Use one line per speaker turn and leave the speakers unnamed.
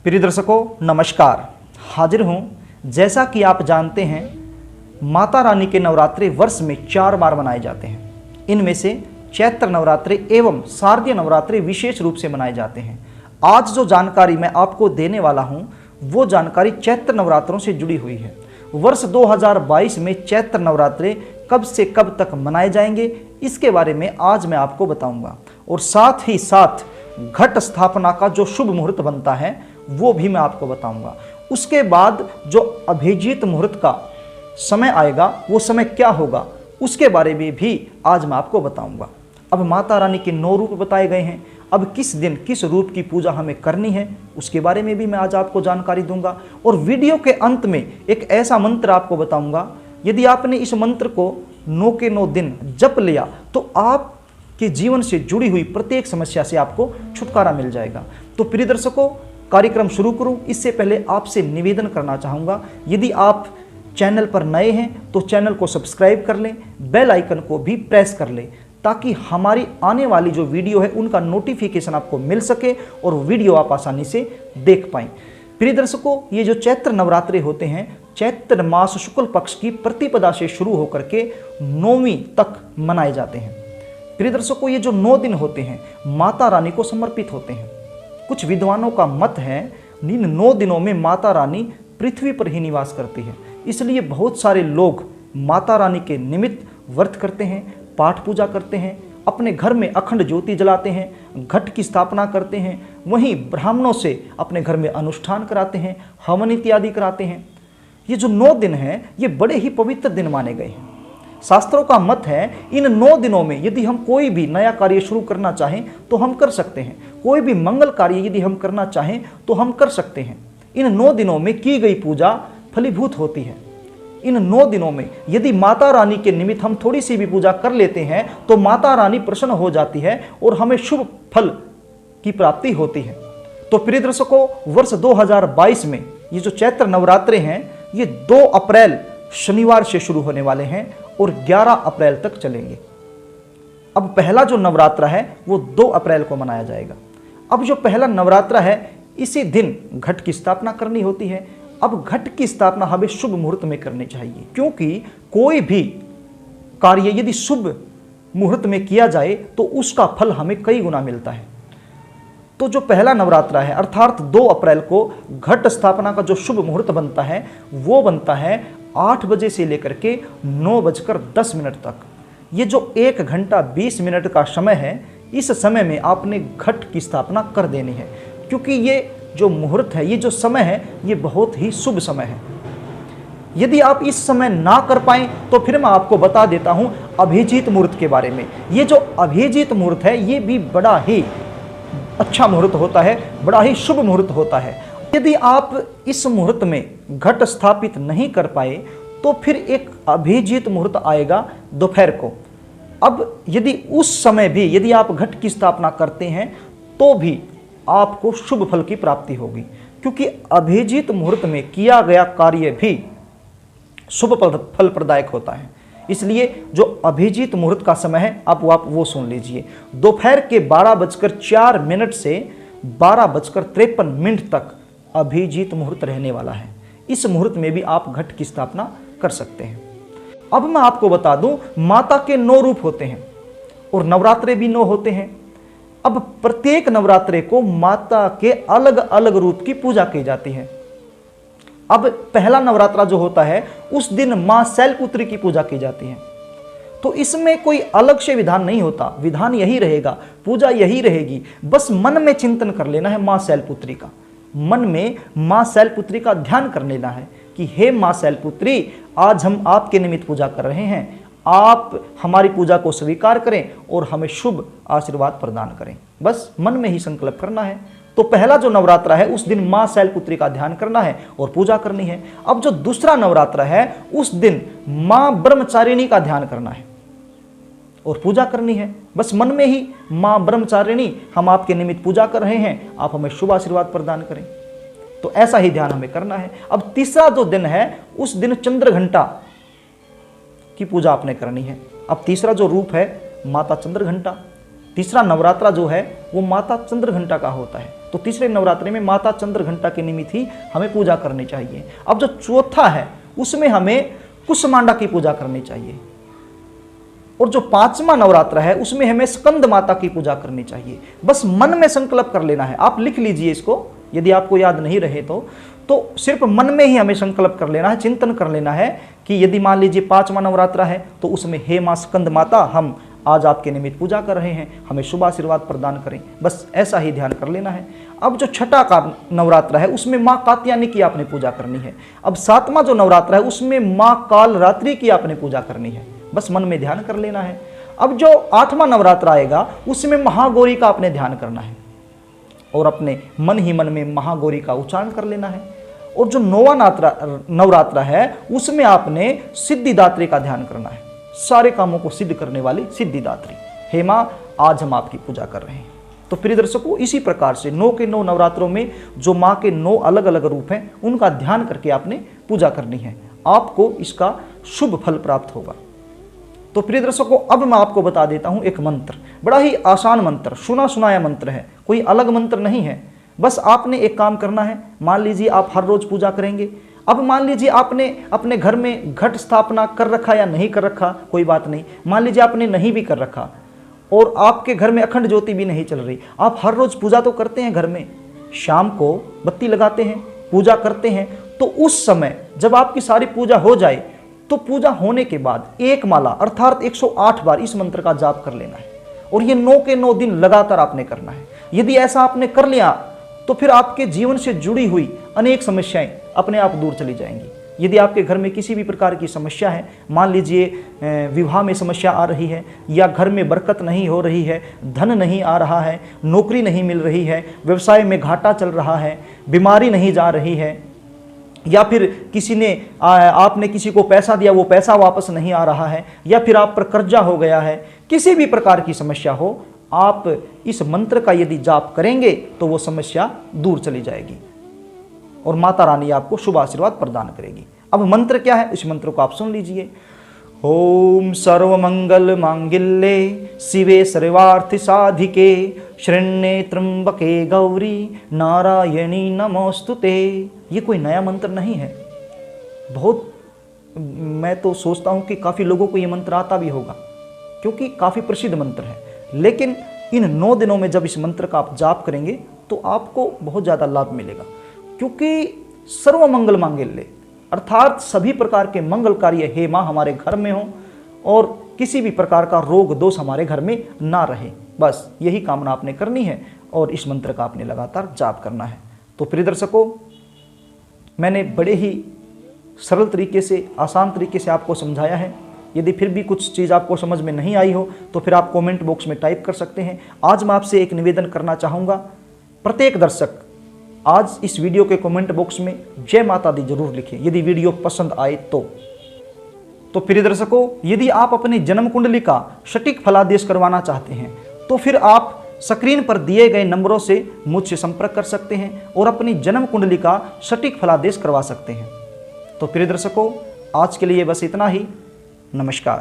प्रिय दर्शकों नमस्कार। हाजिर हूँ। जैसा कि आप जानते हैं माता रानी के नवरात्रे वर्ष में 4 बार मनाए जाते हैं। इनमें से चैत्र नवरात्रे एवं शारदीय नवरात्रे विशेष रूप से मनाए जाते हैं। आज जो जानकारी मैं आपको देने वाला हूँ वो जानकारी चैत्र नवरात्रों से जुड़ी हुई है। वर्ष 2022 में चैत्र नवरात्रे कब से कब तक मनाए जाएंगे इसके बारे में आज मैं आपको बताऊंगा, और साथ ही साथ घट स्थापना का जो शुभ मुहूर्त बनता है वो भी मैं आपको बताऊंगा। उसके बाद जो अभिजीत मुहूर्त का समय आएगा वो समय क्या होगा उसके बारे में भी आज मैं आपको बताऊंगा। अब माता रानी के 9 रूप बताए गए हैं। अब किस दिन किस रूप की पूजा हमें करनी है उसके बारे में भी मैं आज आपको जानकारी दूंगा। और वीडियो के अंत में एक ऐसा मंत्र आपको बताऊंगा, यदि आपने इस मंत्र को 9 के 9 दिन जप लिया तो आपके जीवन से जुड़ी हुई प्रत्येक समस्या से आपको छुटकारा मिल जाएगा। तो प्रिय दर्शकों कार्यक्रम शुरू करूं इससे पहले आपसे निवेदन करना चाहूँगा, यदि आप चैनल पर नए हैं तो चैनल को सब्सक्राइब कर लें, बेल आइकन को भी प्रेस कर लें ताकि हमारी आने वाली जो वीडियो है उनका नोटिफिकेशन आपको मिल सके और वीडियो आप आसानी से देख पाएं। प्रिय दर्शकों ये जो चैत्र नवरात्रे होते हैं चैत्र मास शुक्ल पक्ष की प्रतिपदा से शुरू होकर के 9वीं तक मनाए जाते हैं। प्रिय दर्शकों ये जो 9 दिन होते हैं माता रानी को समर्पित होते हैं। कुछ विद्वानों का मत है इन 9 दिनों में माता रानी पृथ्वी पर ही निवास करती है, इसलिए बहुत सारे लोग माता रानी के निमित्त व्रत करते हैं, पाठ पूजा करते हैं, अपने घर में अखंड ज्योति जलाते हैं, घट की स्थापना करते हैं, वहीं ब्राह्मणों से अपने घर में अनुष्ठान कराते हैं, हवन इत्यादि कराते हैं। ये जो 9 दिन हैं ये बड़े ही पवित्र दिन माने गए हैं। शास्त्रों का मत है इन 9 दिनों में यदि हम कोई भी नया कार्य शुरू करना चाहें तो हम कर सकते हैं, कोई भी मंगल कार्य यदि हम करना चाहें तो हम कर सकते हैं। इन 9 दिनों में की गई पूजा फलीभूत होती है। इन 9 दिनों में यदि माता रानी के निमित्त हम थोड़ी सी भी पूजा कर लेते हैं तो माता रानी प्रसन्न हो जाती है और हमें शुभ फल की प्राप्ति होती है। तो प्रिय दर्शकों वर्ष 2022 में ये जो चैत्र नवरात्रे हैं ये 2 अप्रैल शनिवार से शुरू होने वाले हैं और 11 अप्रैल तक चलेंगे। अब पहला जो नवरात्रा है वो 2 अप्रैल को मनाया जाएगा। अब जो पहला नवरात्रा है इसी दिन घट की स्थापना करनी होती है। अब घट की स्थापना हमें शुभ मुहूर्त में करनी चाहिए, क्योंकि कोई भी कार्य यदि शुभ मुहूर्त में किया जाए तो उसका फल हमें कई गुना मिलता है। तो जो पहला नवरात्रा है अर्थात 2 अप्रैल को घट स्थापना का जो शुभ मुहूर्त बनता है वो बनता है 8 बजे से लेकर के 9:10 तक। ये जो 1 घंटा 20 मिनट का समय है इस समय में आपने घट की स्थापना कर देनी है, क्योंकि ये जो मुहूर्त है ये जो समय है ये बहुत ही शुभ समय है। यदि आप इस समय ना कर पाएं तो फिर मैं आपको बता देता हूं अभिजीत मुहूर्त के बारे में। ये जो अभिजीत मुहूर्त है ये भी बड़ा ही अच्छा मुहूर्त होता है, बड़ा ही शुभ मुहूर्त होता है। यदि आप इस मुहूर्त में घट स्थापित नहीं कर पाए तो फिर एक अभिजीत मुहूर्त आएगा दोपहर को। अब यदि उस समय भी यदि आप घट की स्थापना करते हैं तो भी आपको शुभ फल की प्राप्ति होगी, क्योंकि अभिजीत मुहूर्त में किया गया कार्य भी शुभ फल प्रदायक होता है। इसलिए जो अभिजीत मुहूर्त का समय है आप वो सुन लीजिए। दोपहर के 12:04 से 12:53 तक अभिजीत मुहूर्त रहने वाला है। इस मुहूर्त में भी आप घट की स्थापना कर सकते हैं। अब मैं आपको बता दूं माता के 9 रूप होते हैं और नवरात्रे भी 9 होते हैं। अब प्रत्येक नवरात्रे को माता के अलग अलग रूप की पूजा की जाती है। अब पहला नवरात्रा जो होता है उस दिन मां शैलपुत्री की पूजा की जाती है। तो इसमें कोई अलग से विधान नहीं होता, विधान यही रहेगा, पूजा यही रहेगी। बस मन में चिंतन कर लेना है मां शैलपुत्री का, मन में मां शैलपुत्री का ध्यान कर लेना है कि हे मां शैलपुत्री आज हम आपके निमित्त पूजा कर रहे हैं, आप हमारी पूजा को स्वीकार करें और हमें शुभ आशीर्वाद प्रदान करें। बस मन में ही संकल्प करना है। तो पहला जो नवरात्रा है उस दिन मां शैलपुत्री का ध्यान करना है और पूजा करनी है। अब जो दूसरा नवरात्रा है उस दिन मां ब्रह्मचारिणी का ध्यान करना है और पूजा करनी है। बस मन में ही मां ब्रह्मचारिणी हम आपके निमित्त पूजा कर रहे हैं, आप हमें शुभ आशीर्वाद प्रदान करें। तो ऐसा ही ध्यान हमें करना है। अब तीसरा जो दिन है उस दिन चंद्रघंटा की पूजा आपने करनी है। अब तीसरा जो रूप है माता चंद्रघंटा, तीसरा नवरात्रा जो है वो माता चंद्रघंटा का होता है। तो तीसरे नवरात्रि में माता चंद्र घंटा की निमित्त ही हमें पूजा करनी चाहिए। अब जो चौथा है उसमें हमें कुसमांडा की पूजा करनी चाहिए, और जो पांचवा नवरात्र है उसमें हमें स्कंद माता की पूजा करनी चाहिए। बस मन में संकल्प कर लेना है, आप लिख लीजिए इसको, यदि आपको याद नहीं रहे तो सिर्फ मन में ही हमें संकल्प कर लेना है, चिंतन कर लेना है कि यदि मान लीजिए पांचवा नवरात्र है तो उसमें हे मां स्कंद माता, हम आज आपके निमित्त पूजा कर रहे हैं, हमें शुभ आशीर्वाद प्रदान करें। बस ऐसा ही ध्यान कर लेना है। अब जो छठा का नवरात्र है उसमें माँ कात्यायनी की आपने पूजा करनी है। अब सातवां जो नवरात्र है उसमें माँ कालरात्रि की आपने पूजा करनी है, बस मन में ध्यान कर लेना है। अब जो आठवां नवरात्र आएगा उसमें महागौरी का आपने ध्यान करना है और अपने मन ही मन में महागौरी का उच्चारण कर लेना है। और जो नौवां नवरात्र है उसमें आपने सिद्धिदात्री का ध्यान करना है, सारे कामों को सिद्ध करने वाली सिद्धिदात्री। हे मां, आज हम आपकी पूजा कर रहे हैं। तो प्रिय दर्शकों, इसी प्रकार से 9 के 9 नवरात्रों में जो मां के 9 अलग अलग रूप हैं उनका ध्यान करके आपने पूजा करनी है, आपको इसका शुभ फल प्राप्त होगा। तो प्रिय दर्शकों, अब मैं आपको बता देता हूं एक मंत्र, बड़ा ही आसान मंत्र, सुना सुनाया मंत्र है, कोई अलग मंत्र नहीं है। बस आपने एक काम करना है, मान लीजिए आप हर रोज पूजा करेंगे। अब मान लीजिए आपने अपने घर में घट स्थापना कर रखा या नहीं कर रखा, कोई बात नहीं। मान लीजिए आपने नहीं भी कर रखा और आपके घर में अखंड ज्योति भी नहीं चल रही, आप हर रोज पूजा तो करते हैं घर में, शाम को बत्ती लगाते हैं, पूजा करते हैं। तो उस समय जब आपकी सारी पूजा हो जाए तो पूजा होने के बाद एक माला अर्थात 108 बार इस मंत्र का जाप कर लेना है, और ये 9 के 9 दिन लगातार आपने करना है। यदि ऐसा आपने कर लिया तो फिर आपके जीवन से जुड़ी हुई अनेक समस्याएं अपने आप दूर चली जाएंगी। यदि आपके घर में किसी भी प्रकार की समस्या है, मान लीजिए विवाह में समस्या आ रही है, या घर में बरकत नहीं हो रही है, धन नहीं आ रहा है, नौकरी नहीं मिल रही है, व्यवसाय में घाटा चल रहा है, बीमारी नहीं जा रही है, या फिर किसी ने आपने किसी को पैसा दिया वो पैसा वापस नहीं आ रहा है, या फिर आप पर कर्जा हो गया है, किसी भी प्रकार की समस्या हो, आप इस मंत्र का यदि जाप करेंगे तो वो समस्या दूर चली जाएगी और माता रानी आपको शुभ आशीर्वाद प्रदान करेगी। अब मंत्र क्या है, इस मंत्र को आप सुन लीजिए। ओम सर्वमंगल मांगल्ये शिवे सर्वार्थ साधिके शरण्ये त्र्यंबके गौरी नारायणी नमोस्तुते। ये कोई नया मंत्र नहीं है, मैं तो सोचता हूँ कि काफ़ी लोगों को ये मंत्र आता भी होगा क्योंकि काफ़ी प्रसिद्ध मंत्र है। लेकिन इन 9 दिनों में जब इस मंत्र का आप जाप करेंगे तो आपको बहुत ज़्यादा लाभ मिलेगा, क्योंकि सर्वमंगल मांगल्ये अर्थात सभी प्रकार के मंगल कार्य हे माँ हमारे घर में हो और किसी भी प्रकार का रोग दोष हमारे घर में ना रहे, बस यही कामना आपने करनी है और इस मंत्र का आपने लगातार जाप करना है। तो प्रिय दर्शकों, मैंने बड़े ही सरल तरीके से, आसान तरीके से आपको समझाया है। यदि फिर भी कुछ चीज़ आपको समझ में नहीं आई हो तो फिर आप कमेंट बॉक्स में टाइप कर सकते हैं। आज मैं आपसे एक निवेदन करना चाहूँगा, प्रत्येक दर्शक आज इस वीडियो के कमेंट बॉक्स में जय माता दी जरूर लिखें यदि वीडियो पसंद आए तो प्रिय दर्शकों, यदि आप अपनी जन्म कुंडली का सटीक फलादेश करवाना चाहते हैं तो फिर आप स्क्रीन पर दिए गए नंबरों से मुझसे संपर्क कर सकते हैं और अपनी जन्म कुंडली का सटीक फलादेश करवा सकते हैं। तो प्रिय दर्शकों, आज के लिए बस इतना ही। नमस्कार।